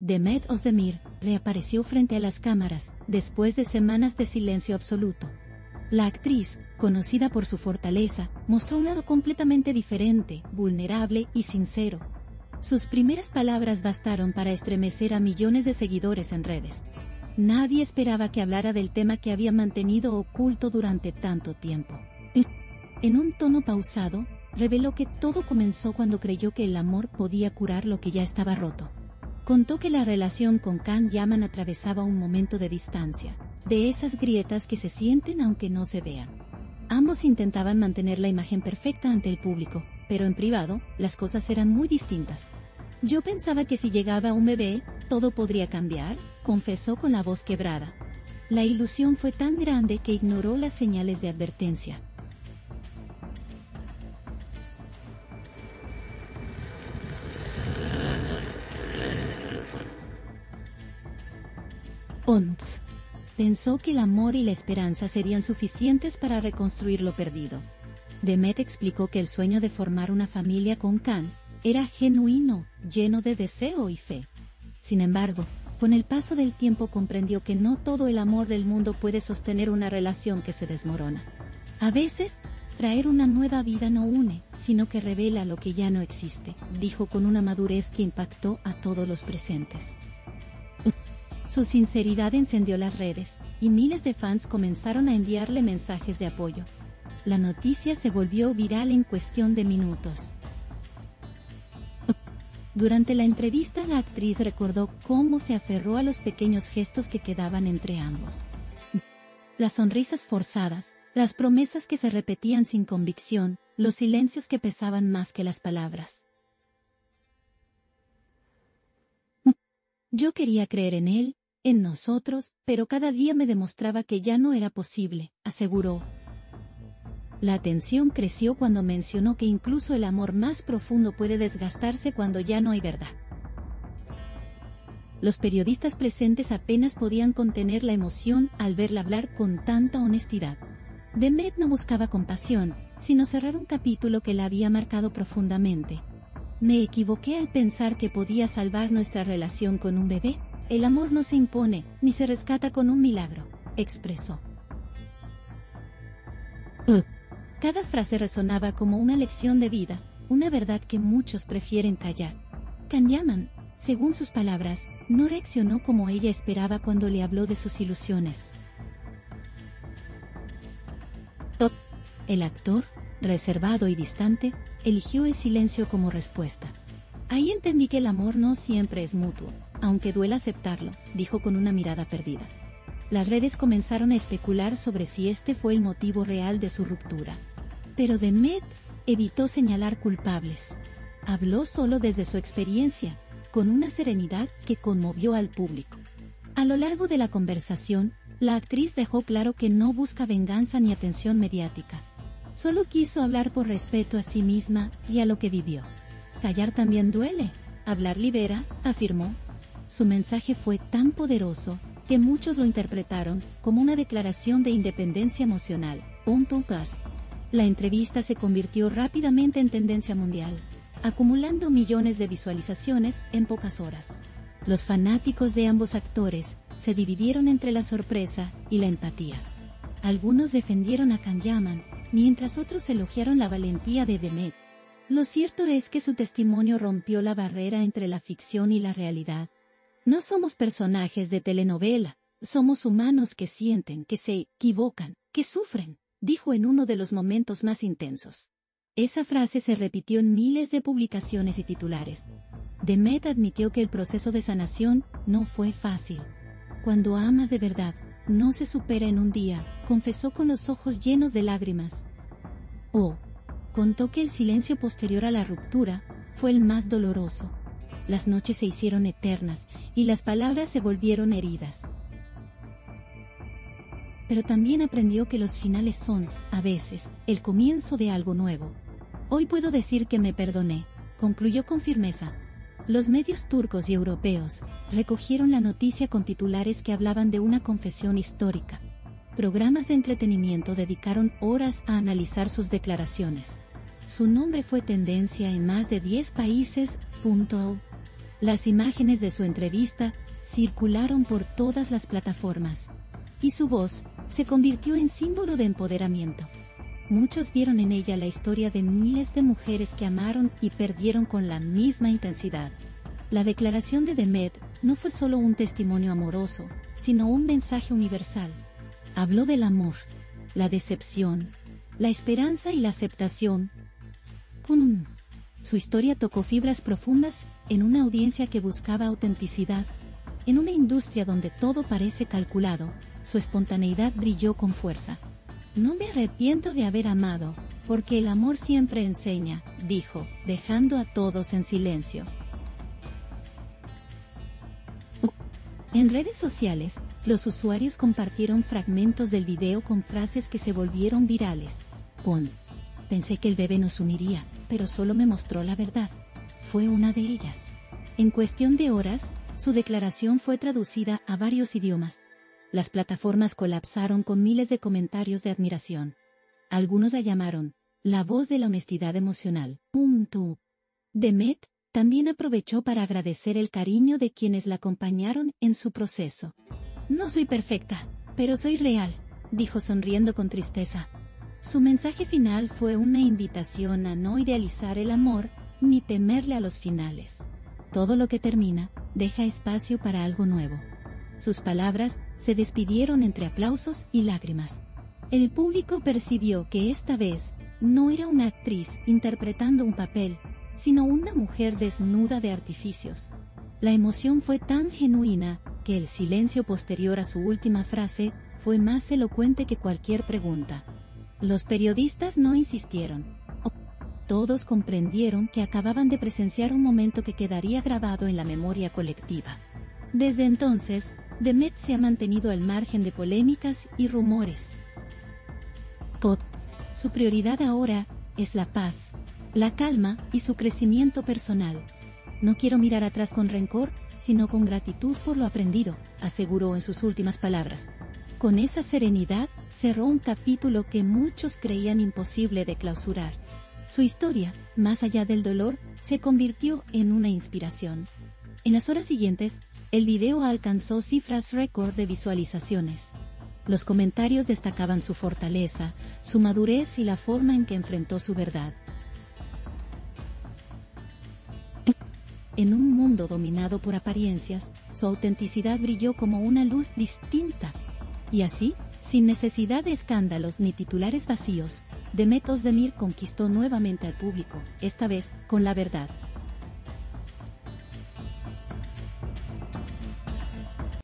Demet Özdemir reapareció frente a las cámaras, después de semanas de silencio absoluto. La actriz, conocida por su fortaleza, mostró un lado completamente diferente, vulnerable y sincero. Sus primeras palabras bastaron para estremecer a millones de seguidores en redes. Nadie esperaba que hablara del tema que había mantenido oculto durante tanto tiempo. En un tono pausado, reveló que todo comenzó cuando creyó que el amor podía curar lo que ya estaba roto. Contó que la relación con Can Yaman atravesaba un momento de distancia, de esas grietas que se sienten aunque no se vean. Ambos intentaban mantener la imagen perfecta ante el público, pero en privado, las cosas eran muy distintas. Yo pensaba que si llegaba un bebé, todo podría cambiar, confesó con la voz quebrada. La ilusión fue tan grande que ignoró las señales de advertencia. Ons pensó que el amor y la esperanza serían suficientes para reconstruir lo perdido. Demet explicó que el sueño de formar una familia con Can era genuino, lleno de deseo y fe. Sin embargo, con el paso del tiempo comprendió que no todo el amor del mundo puede sostener una relación que se desmorona. A veces, traer una nueva vida no une, sino que revela lo que ya no existe, dijo con una madurez que impactó a todos los presentes. Su sinceridad encendió las redes, y miles de fans comenzaron a enviarle mensajes de apoyo. La noticia se volvió viral en cuestión de minutos. Durante la entrevista, la actriz recordó cómo se aferró a los pequeños gestos que quedaban entre ambos. Las sonrisas forzadas, las promesas que se repetían sin convicción, los silencios que pesaban más que las palabras. Yo quería creer en él, en nosotros, pero cada día me demostraba que ya no era posible, aseguró. La tensión creció cuando mencionó que incluso el amor más profundo puede desgastarse cuando ya no hay verdad. Los periodistas presentes apenas podían contener la emoción al verla hablar con tanta honestidad. Demet no buscaba compasión, sino cerrar un capítulo que la había marcado profundamente. Me equivoqué al pensar que podía salvar nuestra relación con un bebé. El amor no se impone, ni se rescata con un milagro, expresó. Cada frase resonaba como una lección de vida, una verdad que muchos prefieren callar. Can Yaman, según sus palabras, no reaccionó como ella esperaba cuando le habló de sus ilusiones. El actor, reservado y distante, eligió el silencio como respuesta. Ahí entendí que el amor no siempre es mutuo, aunque duela aceptarlo, dijo con una mirada perdida. Las redes comenzaron a especular sobre si este fue el motivo real de su ruptura. Pero Demet evitó señalar culpables. Habló solo desde su experiencia, con una serenidad que conmovió al público. A lo largo de la conversación, la actriz dejó claro que no busca venganza ni atención mediática. Solo quiso hablar por respeto a sí misma y a lo que vivió. Callar también duele, hablar libera, afirmó. Su mensaje fue tan poderoso que muchos lo interpretaron como una declaración de independencia emocional. La entrevista se convirtió rápidamente en tendencia mundial, acumulando millones de visualizaciones en pocas horas. Los fanáticos de ambos actores se dividieron entre la sorpresa y la empatía. Algunos defendieron a Can Yaman, mientras otros elogiaron la valentía de Demet. Lo cierto es que su testimonio rompió la barrera entre la ficción y la realidad. No somos personajes de telenovela, somos humanos que sienten, que se equivocan, que sufren, dijo en uno de los momentos más intensos. Esa frase se repitió en miles de publicaciones y titulares. Demet admitió que el proceso de sanación no fue fácil. Cuando amas de verdad, no se supera en un día, confesó con los ojos llenos de lágrimas. Contó que el silencio posterior a la ruptura fue el más doloroso. Las noches se hicieron eternas y las palabras se volvieron heridas. Pero también aprendió que los finales son, a veces, el comienzo de algo nuevo. Hoy puedo decir que me perdoné, concluyó con firmeza. Los medios turcos y europeos recogieron la noticia con titulares que hablaban de una confesión histórica. Programas de entretenimiento dedicaron horas a analizar sus declaraciones. Su nombre fue tendencia en más de 10 países. Las imágenes de su entrevista circularon por todas las plataformas, y su voz se convirtió en símbolo de empoderamiento. Muchos vieron en ella la historia de miles de mujeres que amaron y perdieron con la misma intensidad. La declaración de Demet no fue solo un testimonio amoroso, sino un mensaje universal. Habló del amor, la decepción, la esperanza y la aceptación. Su historia tocó fibras profundas en una audiencia que buscaba autenticidad. En una industria donde todo parece calculado, su espontaneidad brilló con fuerza. No me arrepiento de haber amado, porque el amor siempre enseña, dijo, dejando a todos en silencio. En redes sociales, los usuarios compartieron fragmentos del video con frases que se volvieron virales. Pensé que el bebé nos uniría, pero solo me mostró la verdad. Fue una de ellas. En cuestión de horas, su declaración fue traducida a varios idiomas. Las plataformas colapsaron con miles de comentarios de admiración. Algunos la llamaron la voz de la honestidad emocional. Demet también aprovechó para agradecer el cariño de quienes la acompañaron en su proceso. No soy perfecta, pero soy real, dijo sonriendo con tristeza. Su mensaje final fue una invitación a no idealizar el amor, ni temerle a los finales. Todo lo que termina, deja espacio para algo nuevo. Sus palabras se despidieron entre aplausos y lágrimas. El público percibió que esta vez no era una actriz interpretando un papel, sino una mujer desnuda de artificios. La emoción fue tan genuina que el silencio posterior a su última frase fue más elocuente que cualquier pregunta. Los periodistas no insistieron. Todos comprendieron que acababan de presenciar un momento que quedaría grabado en la memoria colectiva. Desde entonces, Demet se ha mantenido al margen de polémicas y rumores. Su prioridad ahora es la paz, la calma y su crecimiento personal. No quiero mirar atrás con rencor, sino con gratitud por lo aprendido, aseguró en sus últimas palabras. Con esa serenidad, cerró un capítulo que muchos creían imposible de clausurar. Su historia, más allá del dolor, se convirtió en una inspiración. En las horas siguientes, el video alcanzó cifras récord de visualizaciones. Los comentarios destacaban su fortaleza, su madurez y la forma en que enfrentó su verdad. En un mundo dominado por apariencias, su autenticidad brilló como una luz distinta. Y así, sin necesidad de escándalos ni titulares vacíos, Demet Özdemir conquistó nuevamente al público, esta vez con la verdad.